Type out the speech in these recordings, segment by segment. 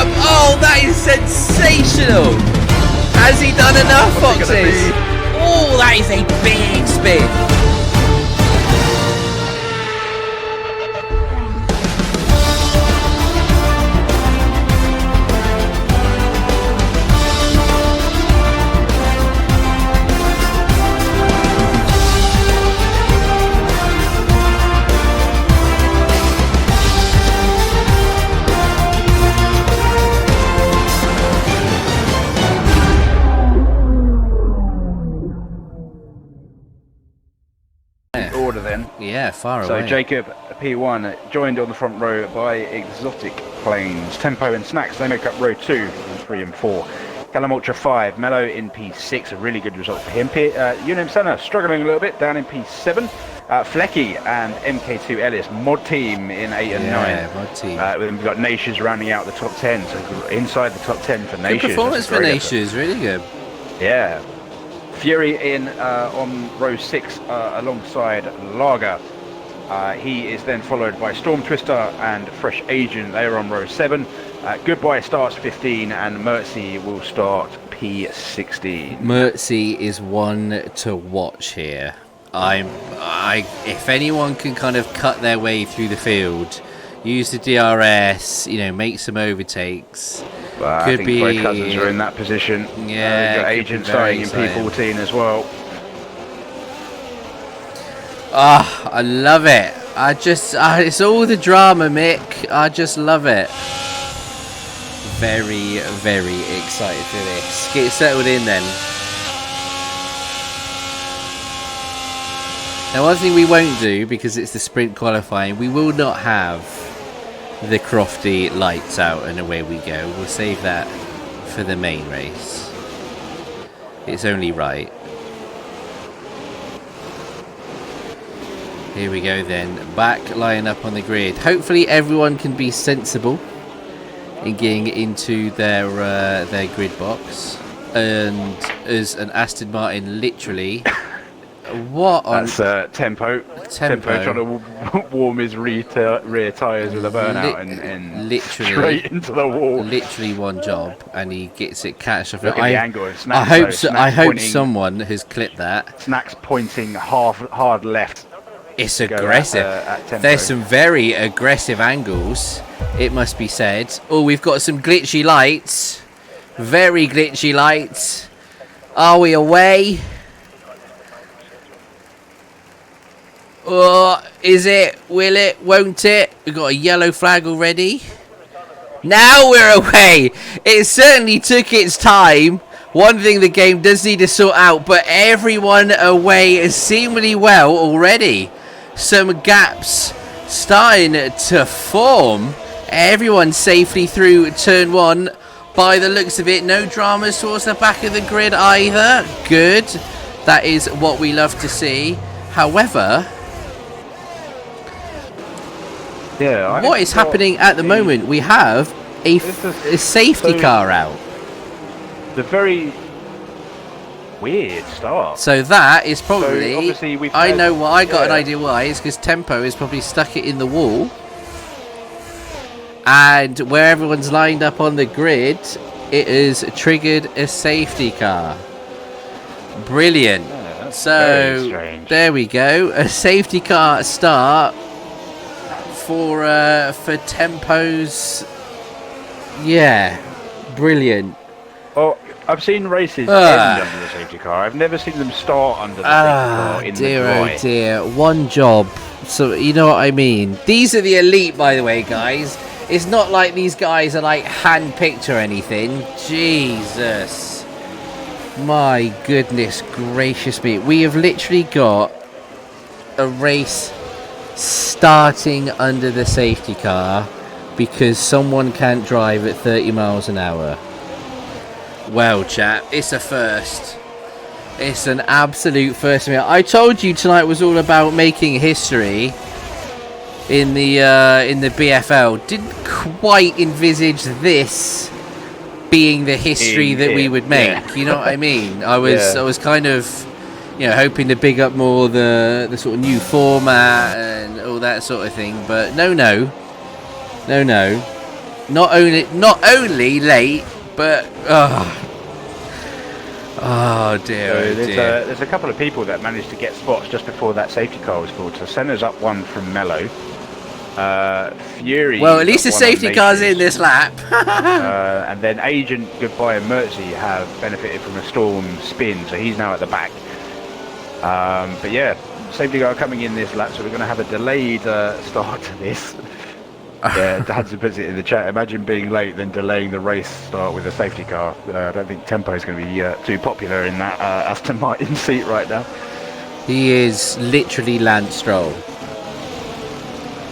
up. Oh, that is sensational. Has he done enough, Foxes? Oh, that is a big spin. Order then. Yeah, far away. So Jacob, P1, joined on the front row by Exotic Planes. Tempo and Snacks, they make up row 2 and 3 and 4. Callum Ultra 5, Mello in P6, a really good result for him. Unim Senna struggling a little bit, down in P7. Flecky and MK2 Ellis, mod team in 8 and 9. Mod team. We've got Nations rounding out the top 10, so inside the top 10 for Nations. Good performance for Nations, really good. Yeah. Fury in on row 6 alongside Lager. He is then followed by Storm Twister and Fresh Agent. They are on row 7. Goodbye starts 15 and Mercy will start P16. Mercy is one to watch here. If anyone can kind of cut their way through the field, use the DRS, make some overtakes. Well, I think both cousins are in that position. Yeah, got Agent starting in P14 as well. I love it. It's all the drama, Mick. I just love it. Very, very excited for this. Get settled in then. Now, one thing we won't do, because it's the sprint qualifying, we will not have the Crofty lights out and away we go. We'll save that for the main race. It's only right. Here we go then. Back line up on the grid. Hopefully everyone can be sensible in getting into their grid box. And as an Aston Martin literally... What on... That's Tempo trying to warm his rear tyres with a burnout and literally straight into the wall. Literally one job, and he gets it catched off. Look at the angle of I Snacks, hope someone has clipped that. Snacks pointing hard left. It's aggressive. There's some very aggressive angles, it must be said. Oh, we've got some glitchy lights. Very glitchy lights. Are we away? Oh, is it? Will it? Won't it? We've got a yellow flag already. Now we're away. It certainly took its time. One thing the game does need to sort out, but everyone away is seemingly well already. Some gaps starting to form. Everyone safely through turn 1 by the looks of it. No dramas towards the back of the grid either. Good. That is what we love to see. However... Yeah, what is happening at the moment? We have a safety car out. The very weird start. So that is probably... So I know why. I got an idea why. It's because Tempo has probably stuck it in the wall. And where everyone's lined up on the grid, it has triggered a safety car. Brilliant. Yeah, so there we go. A safety car start. For Tempo's, brilliant. Oh, I've seen races end under the safety car. I've never seen them start under the safety car in the dry. Oh dear, one job. So you know what I mean. These are the elite, by the way, guys. It's not like these guys are like hand-picked or anything. Jesus, my goodness gracious me. We have literally got a race starting under the safety car because someone can't drive at 30 miles an hour. Well, chap, it's a first. It's an absolute first. I told you tonight was all about making history in the BFL. Didn't quite envisage this being the history that we would make. Yeah. You know what I mean? I was kind of, hoping to big up more the sort of new format and all that sort of thing. But no. Not only late, but oh dear, So oh dear. there's a couple of people that managed to get spots just before that safety car was called. So Senna's up one from Mello. Fury. Well, at least the safety car's in this lap. And then Agent, Goodbye and Mertzy have benefited from a storm spin, so he's now at the back. But yeah, safety car coming in this lap, so we're going to have a delayed start to this. Yeah, Dad's puts it in the chat. Imagine being late, then delaying the race start with a safety car. I don't think Tempo is going to be too popular in that Aston Martin seat right now. He is literally Lance Stroll.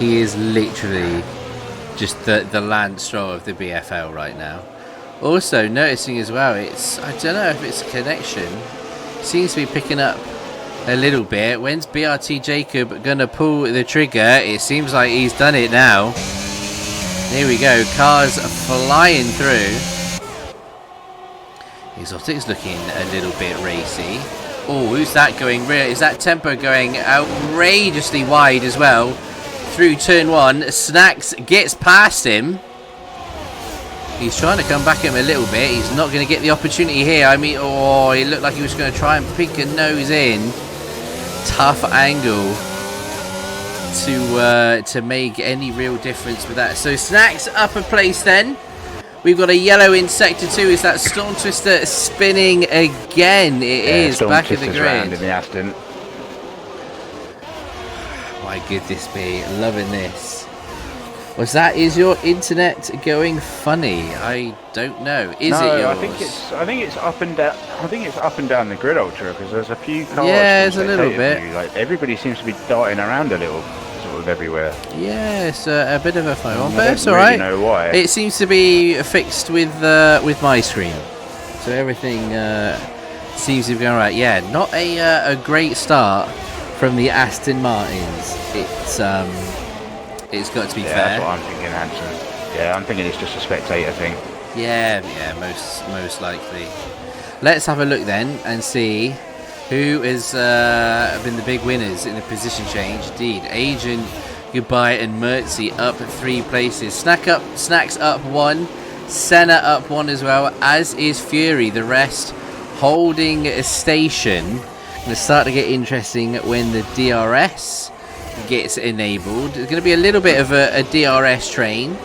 He is literally just the Lance Stroll of the BFL right now. Also noticing as well, I don't know if it's a connection. Seems to be picking up a little bit. When's BRT Jacob gonna pull the trigger? It seems like he's done it now. Here we go. Cars flying through. Exotic's looking a little bit racy. Oh, who's that going real? Is that Tempo going outrageously wide as well? Through turn one, Snacks gets past him. He's trying to come back at him a little bit. He's not going to get the opportunity here. I mean, oh, he looked like he was going to try and pick a nose in. Tough angle to make any real difference with that. So Snacks up a place then. We've got a yellow in sector 2. Is that Storm Twister spinning again? It is back in the grid. In the Aston. My goodness me, loving this. Is your internet going funny? I don't know. Is it yours? I think it's up and down. I think it's up and down the grid, Ultra, because there's a few cars. Yeah, it's a little bit. Like everybody seems to be darting around a little, sort of everywhere. Yeah, it's a bit of a funny one, but it's I all don't right. really know why. It seems to be fixed with my screen, so everything seems to be going right. Yeah, not a great start from the Aston Martins. It's got to be fair. That's what I'm thinking, Hanson. Yeah, I'm thinking it's just a spectator thing. Yeah, most likely. Let's have a look then and see who has been the big winners in the position change. Indeed, Agent, Goodbye and Mertzy up 3 places. Snacks up 1, Senna up 1 as well, as is Fury. The rest holding a station. Going to start to get interesting when the DRS gets enabled. There's going to be a little bit of a DRS train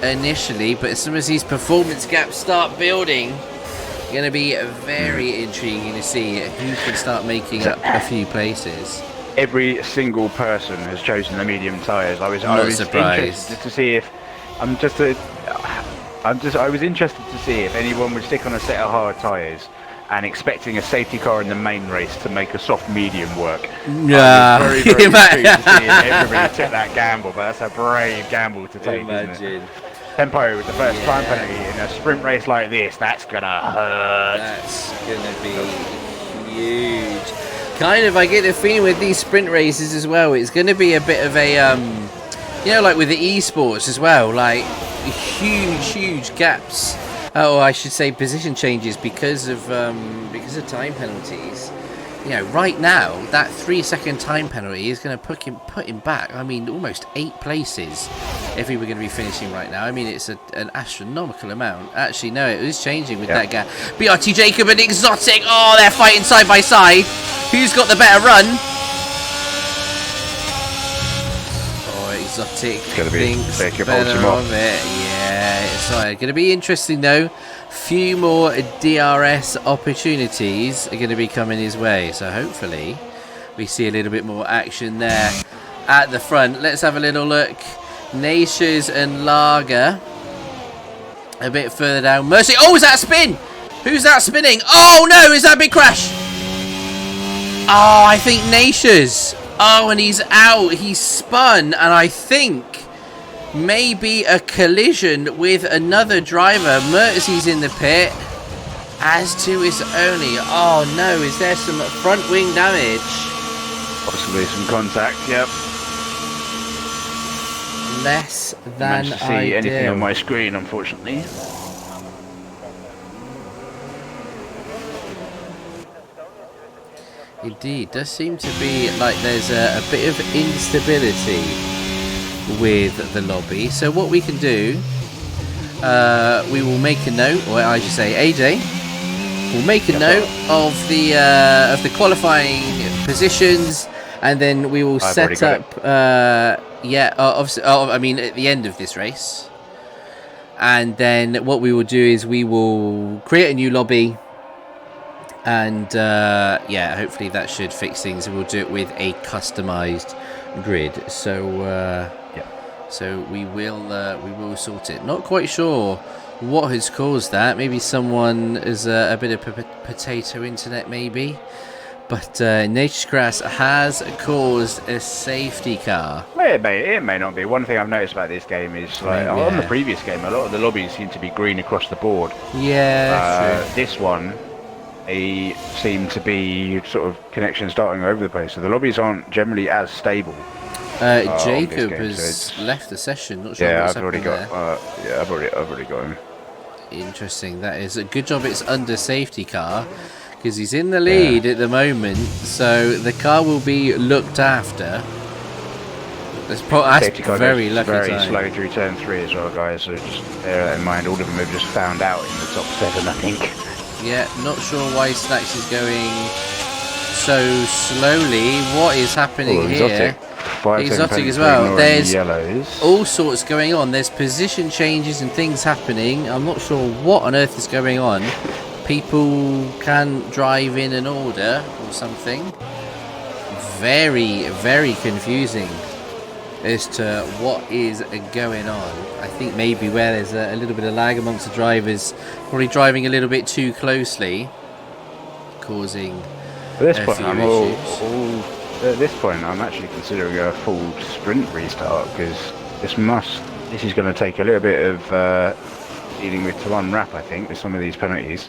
initially, but as soon as these performance gaps start building, it's going to be very intriguing to see who can start making up a few places. Every single person has chosen the medium tyres. I was interested to see if I was interested to see if anyone would stick on a set of hard tyres and expecting a safety car in the main race to make a soft medium work. Yeah, very intrigued to see if everybody took that gamble, but that's a brave gamble to take. Imagine. Tempo with the first time penalty in a sprint race like this, that's gonna hurt. That's gonna be huge. Kind of, I get the feeling with these sprint races as well, it's gonna be a bit of a, like with the esports as well, like huge gaps. Oh, I should say position changes because of time penalties. You know, right now that 3-second time penalty is going to put him back. I mean, almost 8 places if we were going to be finishing right now. I mean, it's an astronomical amount. Actually, no, it was changing with that gap. BRT Jacob and Exotic. Oh, they're fighting side by side. Who's got the better run? Exotic thinks better of it. Yeah, it's going to be interesting though. Few more DRS opportunities are going to be coming his way, so hopefully we see a little bit more action there at the front. Let's have a little look. Nations and Lager a bit further down. Mercy. Oh, is that a spin? Who's that spinning? Oh no, is that a big crash? Oh, I think Nations. Oh, and he's out. He's spun, and I think maybe a collision with another driver. Mertzy's in the pit, as to his only. Oh no, is there some front wing damage? Possibly some contact, yep. Less than managed to see anything on my screen, unfortunately. Indeed, does seem to be like there's a bit of instability with the lobby. So what we can do we will make a note, or I should say AJ will make a note of the qualifying positions, and then we will set up obviously, I mean at the end of this race. And then what we will do is we will create a new lobby, and hopefully that should fix things. We'll do it with a customized grid. So so we will sort it. Not quite sure what has caused that. Maybe someone is a bit of potato internet, maybe. But Nature's Grass has caused a safety car. Well, it may not be. One thing I've noticed about this game is, like, on the previous game, a lot of the lobbies seem to be green across the board. Yeah, true. This one, they seem to be sort of connections starting over the place. So the lobbies aren't generally as stable. Jacob has left the session. Not sure what's happening there. I've already got him. Interesting. That is a good job. It's under safety car, because he's in the lead at the moment, so the car will be looked after. That's very lucky. Very slow through turn 3 as well, guys. So just bear that in mind. All of them have just found out in the top 7, I think. Yeah, not sure why Snacks is going so slowly. What is happening here? Exotic as well. There's all sorts going on. There's position changes and things happening. I'm not sure what on earth is going on. People can drive in an order or something. Very, very confusing as to what is going on. I think maybe where there's a little bit of lag amongst the drivers, probably driving a little bit too closely, causing a few issues. At this point, I'm actually considering a full sprint restart, because this is going to take a little bit of dealing with to unwrap, I think, with some of these penalties.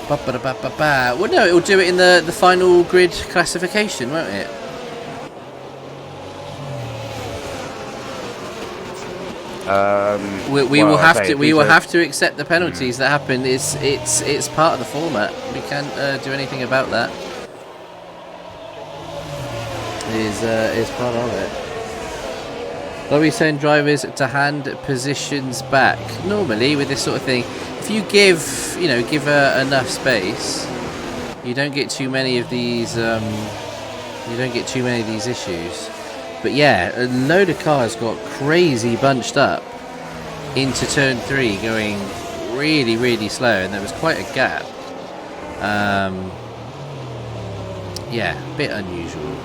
Well, no, it will do it in the final grid classification, won't it? We will have to accept the penalties that happen. It's part of the format. We can't do anything about that. Is part of it. Lobby send drivers to hand positions back. Normally with this sort of thing, if you give enough space, you don't get too many of these issues. But yeah, a load of cars got crazy bunched up into turn 3, going really, really slow, and there was quite a gap. Yeah, a bit unusual.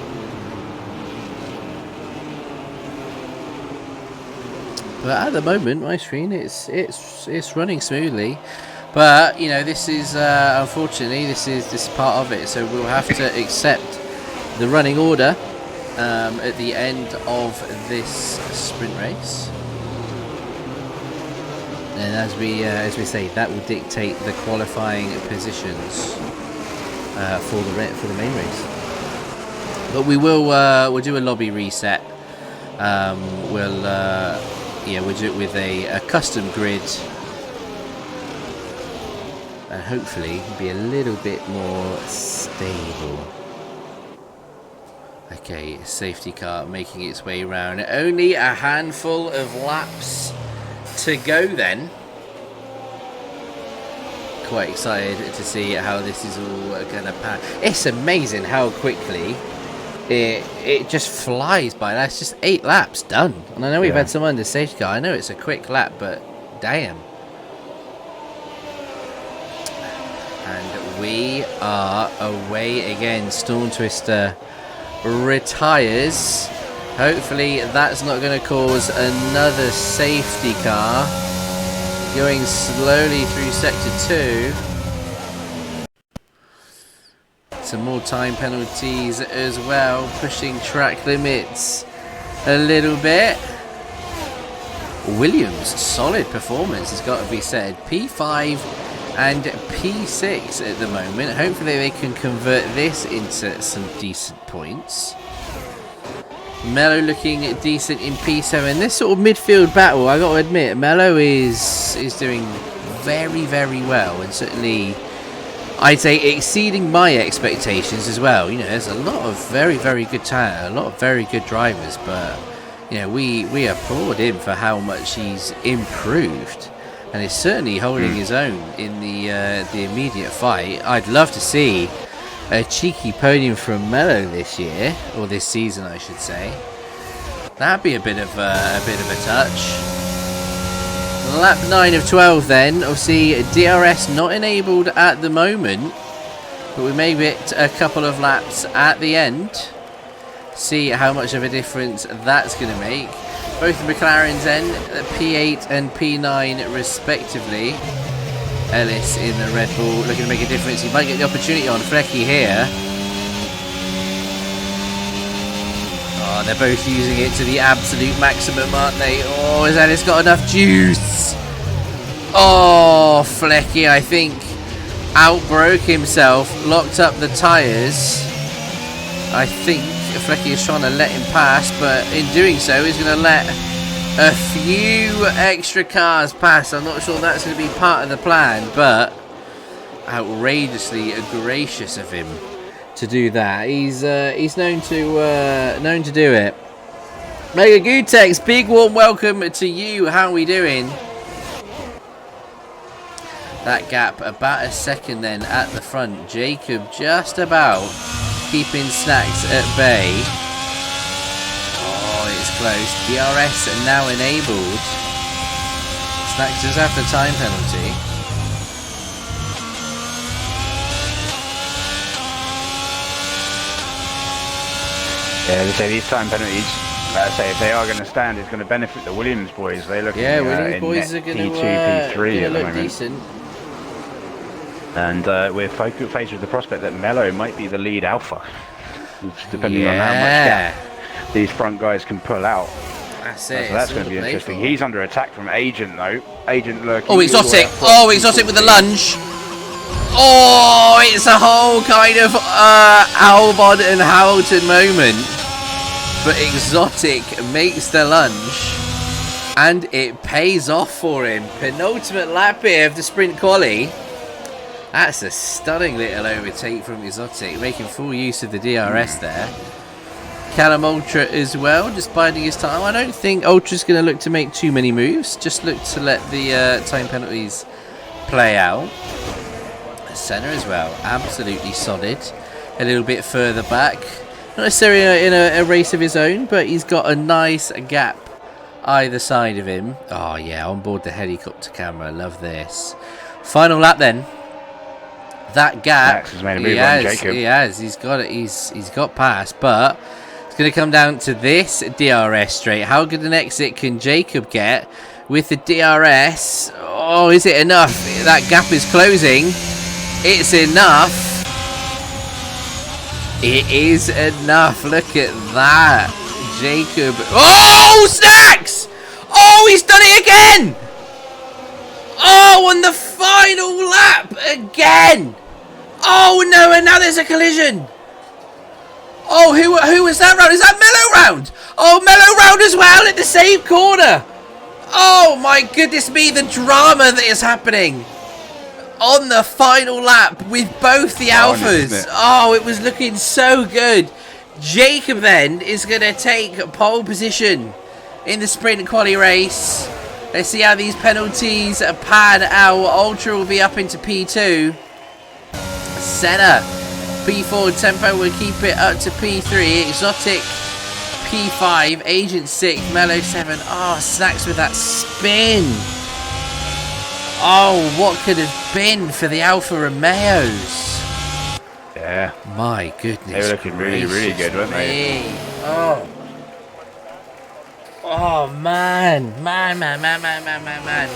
But at the moment, my screen it's running smoothly. But this is unfortunately this is part of it. So we'll have to accept the running order at the end of this sprint race. And as we say, that will dictate the qualifying positions for the main race. But we'll do a lobby reset. We'll do it with a custom grid, and hopefully be a little bit more stable. Okay, safety car making its way around. Only a handful of laps to go then. Quite excited to see how this is all gonna pan. It's amazing how quickly it just flies by. That's just 8 laps done. And I know we've had some under safety car. I know it's a quick lap, but damn. And we are away again. Storm Twister retires. Hopefully that's not going to cause another safety car. Going slowly through sector 2. Some more time penalties as well, pushing track limits a little bit. Williams, solid performance has got to be said. P5 and P6 at the moment. Hopefully they can convert this into some decent points. Mello looking decent in P7. This sort of midfield battle, I got to admit, Mello is doing very, very well, and certainly I'd say exceeding my expectations as well. There's a lot of very, very good talent, a lot of very good drivers, but you know, we applaud him for how much he's improved, and is certainly holding his own in the immediate fight. I'd love to see a cheeky podium from Mello this year, or this season, I should say. That'd be a bit of a touch. Lap 9 of 12 then. Obviously, DRS not enabled at the moment, but we may get a couple of laps at the end. See how much of a difference that's going to make. Both the McLarens then, P8 and P9 respectively. Ellis in the Red Bull looking to make a difference. He might get the opportunity on Flecky here. Oh, they're both using it to the absolute maximum, aren't they? Oh, has Ellis got enough juice? Oh, Flecky, I think, outbroke himself, locked up the tyres. I think Flecky is trying to let him pass, but in doing so, he's going to let a few extra cars pass. I'm not sure that's going to be part of the plan, but outrageously gracious of him to do that. He's known to do it. Mega Gutex, big warm welcome to you. How are we doing? That gap about a second then at the front. Jacob just about keeping Snacks at bay. Oh, it's close. DRS now enabled. Snacks does have the time penalty. Yeah, they say these time penalties, like I say, if they are going to stand, it's going to benefit the Williams boys. They look Williams boys are going to P2, P3 look decent. And we're faced with the prospect that Mello might be the lead alpha, depending on how much gap these front guys can pull out. That's it. So that's going to be interesting. He's under attack from Agent though. Agent lurking. Oh, exotic! Oh, exotic with the lunge. Oh, it's a whole kind of Albon and Hamilton moment. But Exotic makes the lunge, and it pays off for him. Penultimate lap here of the sprint quali. That's a stunning little overtake from Exotic, making full use of the DRS there. Callum Ultra as well, just biding his time. I don't think Ultra's going to look to make too many moves. Just look to let the time penalties play out. Senna as well, absolutely solid. A little bit further back. Not necessarily in a race of his own, but he's got a nice gap either side of him. Oh yeah, on board the helicopter camera. Love this. Final lap then. That gap. Max has made a move on Jacob. He has. He's got it. He's got past, but it's going to come down to this DRS straight. How good an exit can Jacob get with the DRS? Oh, is it enough? That gap is closing. It's enough. It is enough. Look at that. Jacob. Oh, Snacks! Oh, he's done it again! Oh, on the final lap again! Oh, no, and now there's a collision. Oh, who was that round? Is that Mello round? Oh, Mello round as well at the same corner. Oh, my goodness me, the drama that is happening on the final lap with both the Alphas. Oh, it was looking so good. Jacob then is going to take pole position in the sprint quali race. Let's see how these penalties pan out. Ultra will be up into P2. Senna, P4. Tempo will keep it up to P3. Exotic, P5. Agent 6. Mello 7. Oh, Snacks with that spin. Oh, what could have been for the Alfa Romeos? Yeah. My goodness. They were looking really, really good, weren't they? Oh. Oh, man. Man.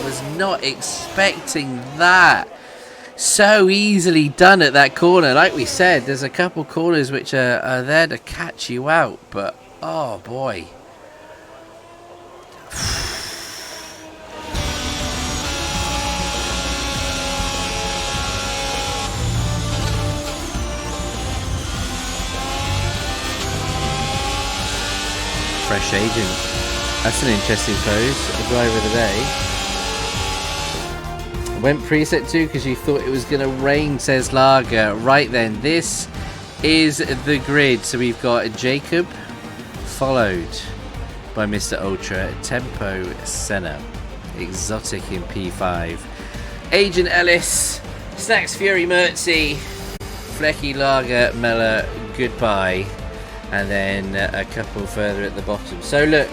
Was not expecting that. So easily done at that corner. Like we said, there's a couple corners which are there to catch you out. But, oh, boy. Fresh Agent. That's an interesting pose. A driver of the day. Went preset 2 because you thought it was going to rain, says Lager. Right then, this is the grid. So we've got Jacob, followed by Mr. Ultra, Tempo Senna, Exotic in P5, Agent Ellis, Snacks Fury Mertzi, Flecky Lager Mella Goodbye, and then a couple further at the bottom. So look,